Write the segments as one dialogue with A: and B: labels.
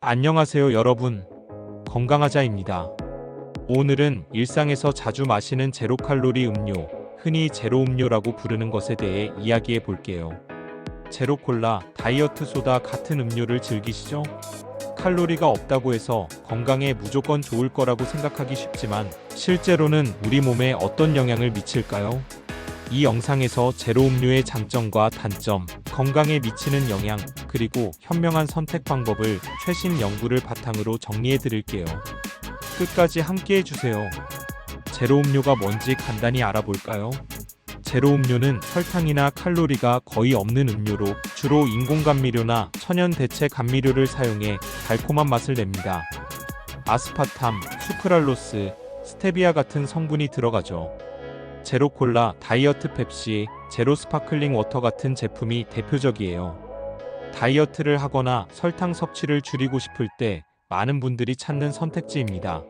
A: 안녕하세요 여러분, 건강하자입니다. 오늘은 일상에서 자주 마시는 제로칼로리 음료, 흔히 제로 음료라고 부르는 것에 대해 이야기해 볼게요. 제로콜라, 다이어트 소다 같은 음료를 즐기시죠? 칼로리가 없다고 해서 건강에 무조건 좋을 거라고 생각하기 쉽지만 실제로는 우리 몸에 어떤 영향을 미칠까요? 이 영상에서 제로 음료의 장점과 단점, 건강에 미치는 영향, 그리고 현명한 선택 방법을 최신 연구를 바탕으로 정리해 드릴게요. 끝까지 함께 해주세요. 제로 음료가 뭔지 간단히 알아볼까요? 제로 음료는 설탕이나 칼로리가 거의 없는 음료로 주로 인공 감미료나 천연 대체 감미료를 사용해 달콤한 맛을 냅니다. 아스파탐, 수크랄로스, 스테비아 같은 성분이 들어가죠. 제로콜라, 다이어트 펩시, 제로 스파클링 워터 같은 제품이 대표적이에요. 다이어트를 하거나 설탕 섭취를 줄이고 싶을 때 많은 분들이 찾는 선택지입니다.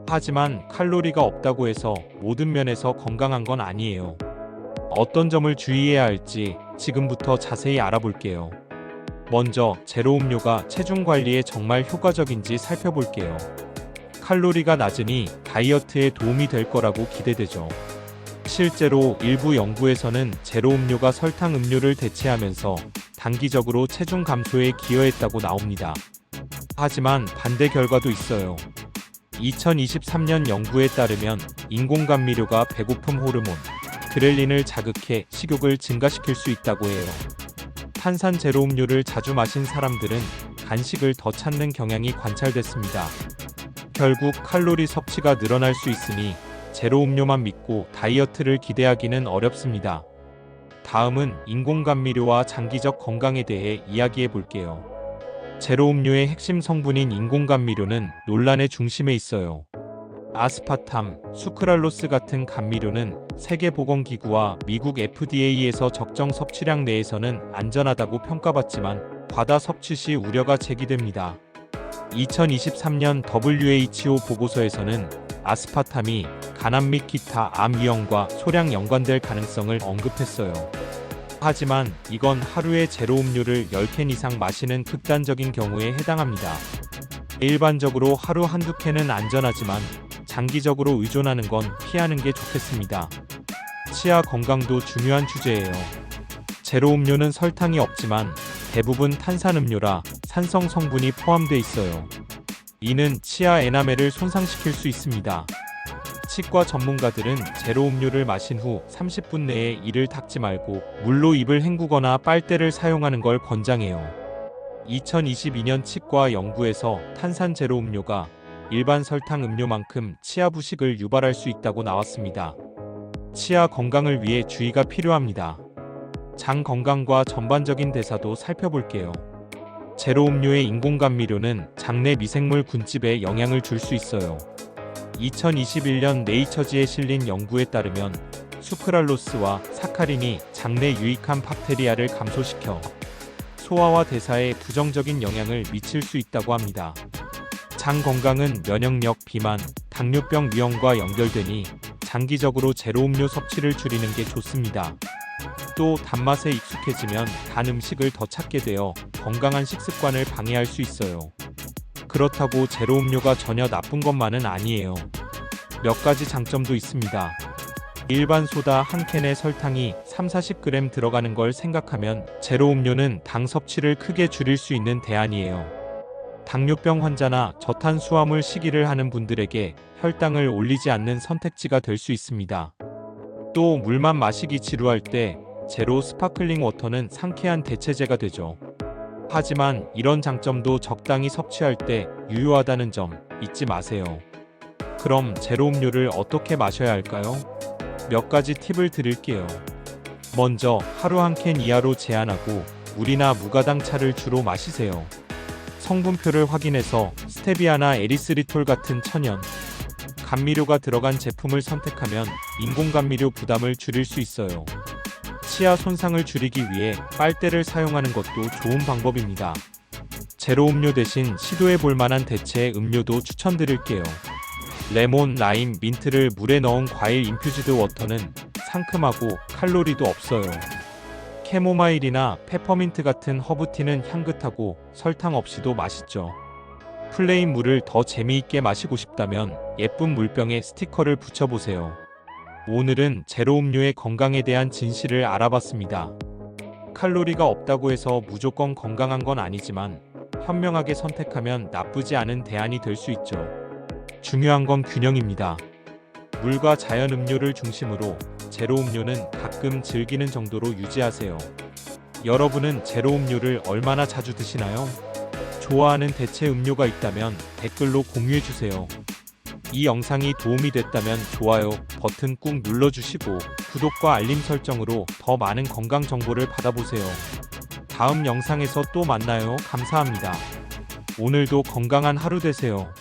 A: 하지만 칼로리가 없다고 해서 모든 면에서 건강한 건 아니에요. 어떤 점을 주의해야 할지 지금부터 자세히 알아볼게요. 먼저 제로 음료가 체중 관리에 정말 효과적인지 살펴볼게요. 칼로리가 낮으니 다이어트에 도움이 될 거라고 기대되죠. 실제로 일부 연구에서는 제로 음료가 설탕 음료를 대체하면서 단기적으로 체중 감소에 기여했다고 나옵니다. 하지만 반대 결과도 있어요. 2023년 연구에 따르면 인공 감미료가 배고픔 호르몬, 그렐린을 자극해 식욕을 증가시킬 수 있다고 해요. 탄산 제로 음료를 자주 마신 사람들은 간식을 더 찾는 경향이 관찰됐습니다. 결국 칼로리 섭취가 늘어날 수 있으니 제로 음료만 믿고 다이어트를 기대하기는 어렵습니다. 다음은 인공 감미료와 장기적 건강에 대해 이야기해 볼게요. 제로 음료의 핵심 성분인 인공 감미료는 논란의 중심에 있어요. 아스파탐, 수크랄로스 같은 감미료는 세계보건기구와 미국 FDA에서 적정 섭취량 내에서는 안전하다고 평가받지만 과다 섭취 시 우려가 제기됩니다. 2023년 WHO 보고서에서는 아스파탐이 간암 및 기타 암 위험과 소량 연관될 가능성을 언급했어요. 하지만 이건 하루에 제로 음료를 10캔 이상 마시는 극단적인 경우에 해당합니다. 일반적으로 하루 한두 캔은 안전하지만 장기적으로 의존하는 건 피하는 게 좋겠습니다. 치아 건강도 중요한 주제예요. 제로 음료는 설탕이 없지만 대부분 탄산음료라 산성 성분이 포함돼 있어요. 이는 치아 에나멜을 손상시킬 수 있습니다. 치과 전문가들은 제로 음료를 마신 후 30분 내에 이를 닦지 말고 물로 입을 헹구거나 빨대를 사용하는 걸 권장해요. 2022년 치과 연구에서 탄산 제로 음료가 일반 설탕 음료만큼 치아 부식을 유발할 수 있다고 나왔습니다. 치아 건강을 위해 주의가 필요합니다. 장 건강과 전반적인 대사도 살펴볼게요. 제로 음료의 인공 감미료는 장내 미생물 군집에 영향을 줄 수 있어요. 2021년 네이처지에 실린 연구에 따르면 수크랄로스와 사카린이 장내 유익한 박테리아를 감소시켜 소화와 대사에 부정적인 영향을 미칠 수 있다고 합니다. 장 건강은 면역력, 비만, 당뇨병 위험과 연결되니 장기적으로 제로 음료 섭취를 줄이는 게 좋습니다. 또 단맛에 익숙해지면 단 음식을 더 찾게 되어 건강한 식습관을 방해할 수 있어요. 그렇다고 제로 음료가 전혀 나쁜 것만은 아니에요. 몇 가지 장점도 있습니다. 일반 소다 한 캔에 설탕이 3-40g 들어가는 걸 생각하면 제로 음료는 당 섭취를 크게 줄일 수 있는 대안이에요. 당뇨병 환자나 저탄수화물 식이를 하는 분들에게 혈당을 올리지 않는 선택지가 될 수 있습니다. 또 물만 마시기 지루할 때 제로 스파클링 워터는 상쾌한 대체제가 되죠. 하지만 이런 장점도 적당히 섭취할 때 유효하다는 점 잊지 마세요. 그럼 제로 음료를 어떻게 마셔야 할까요? 몇 가지 팁을 드릴게요. 먼저 하루 한 캔 이하로 제한하고 물이나 무가당 차를 주로 마시세요. 성분표를 확인해서 스테비아나 에리스리톨 같은 천연 감미료가 들어간 제품을 선택하면 인공 감미료 부담을 줄일 수 있어요. 치아 손상을 줄이기 위해 빨대를 사용하는 것도 좋은 방법입니다. 제로 음료 대신 시도해 볼 만한 대체 음료도 추천드릴게요. 레몬, 라임, 민트를 물에 넣은 과일 인퓨즈드 워터는 상큼하고 칼로리도 없어요. 캐모마일이나 페퍼민트 같은 허브티는 향긋하고 설탕 없이도 맛있죠. 플레인 물을 더 재미있게 마시고 싶다면 예쁜 물병에 스티커를 붙여보세요. 오늘은 제로 음료의 건강에 대한 진실을 알아봤습니다. 칼로리가 없다고 해서 무조건 건강한 건 아니지만 현명하게 선택하면 나쁘지 않은 대안이 될 수 있죠. 중요한 건 균형입니다. 물과 자연 음료를 중심으로 제로 음료는 가끔 즐기는 정도로 유지하세요. 여러분은 제로 음료를 얼마나 자주 드시나요? 좋아하는 대체 음료가 있다면 댓글로 공유해주세요. 이 영상이 도움이 됐다면 좋아요 버튼 꾹 눌러주시고 구독과 알림 설정으로 더 많은 건강 정보를 받아보세요. 다음 영상에서 또 만나요. 감사합니다. 오늘도 건강한 하루 되세요.